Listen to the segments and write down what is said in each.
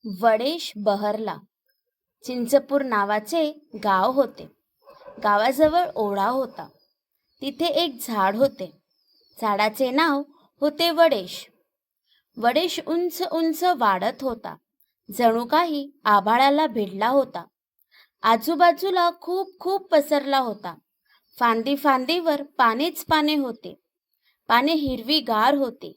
वडेश बहरला. चिंचपूर नावाचे गाव होते. गावाजवळ ओढा होता. तिथे एक झाड होते. झाडाचे नाव होते वडेश. वडेश उंच उंच वाढत होता. जणू काही आभाळाला भिडला होता. आजूबाजूला खूप खूप पसरला होता. फांदी फांदीवर पानेच पाने होते. पाने हिरवीगार होते.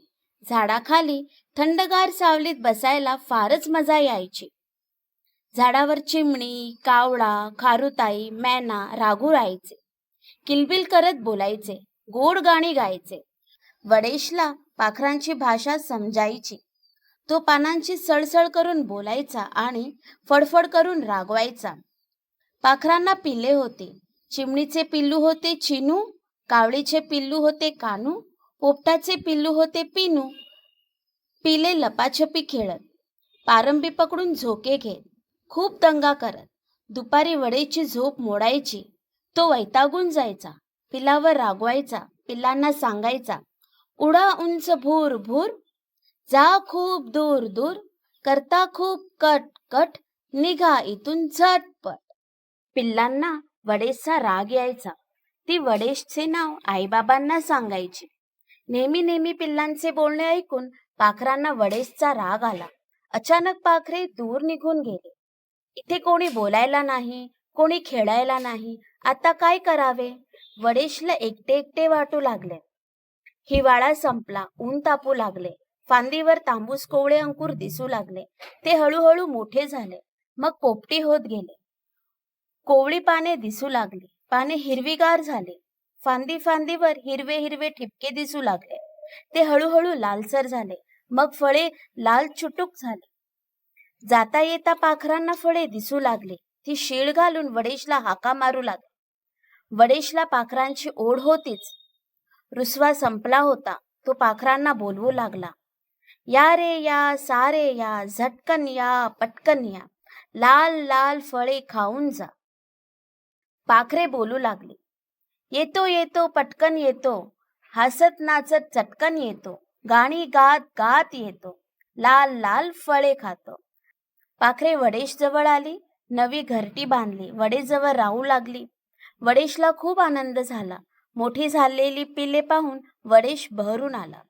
झाडाखाली थंडगार सावलीत बसायला फारच मजा यायची. झाडावर चिमणी, कावळा, खारुताई, मैना, राघू राहायचे. किलबिल करत बोलायचे, गोड गाणी गायचे. वडेशला पाखरांची भाषा समजायची. तो पानांची सळसळ करून बोलायचा आणि फडफड करून रागवायचा. पाखरांना पिल्ले होते. चिमणीचे पिल्लू होते चिनू, कावळीचे पिल्लू होते कानू, पोपटाचे पिल्लू होते पिनू. पिले लपाछपी खेळत, पारंबी पकडून झोके घेत, खूप दंगा करत. दुपारी वडेची झोप मोडायची. तो वैतागून जायचा. पिलावर रागवायचा. पिल्लांना सांगायचा, उडा उंच भूर भूर, जा खूप दूर दूर, करता खूप कट कट, निघा इथून झटपट. पिल्लांना वडेशचा राग यायचा. ती वडेशचे नाव आईबाबांना सांगायची. नेहमी नेहमी पिल्लांचे बोलणे ऐकून पाखरांना वडेशचा राग आला. अचानक पाखरे दूर निघून गेले. इथे कोणी बोलायला नाही, कोणी खेळायला नाही. आता काय करावे? वडेशला एकटे एकटे वाटू लागले. हिवाळा संपला. ऊन तापू लागले. फांदीवर तांबूस कोवळे अंकुर दिसू लागले. ते हळूहळू मोठे झाले. मग पोपटी होत गेले. कोवळी पाने दिसू लागली. पाने हिरवीगार झाले. फांदी फांदीवर हिरवे हिरवे ठिपके दिसू लागले. ते हळूहळू लालसर झाले. मग फळे लाल चुटूक झाले. जाता येता पाखरांना फळे दिसू लागले. ती शीळ घालून वडेशला हाका मारू लागली. वडेशला पाखरांची ओढ होतीच. रुसवा संपला होता. तो पाखरांना बोलवू लागला, या रे या, सारे या, झटकन या, पटकन या, लाल लाल फळे खाऊन जा. पाखरे बोलू लागले, येतो येतो पटकन येतो, हसत नाचत चटकन येतो, गाणी गात गात येतो, लाल लाल फळे खातो. पाखरे वडेश जवळ आली. नवी घरटी बांधली. वडेश जवळ राहू लागली. वडेशला खूप आनंद झाला. मोठी झालेली पिले पाहून वडेश बहरून आला.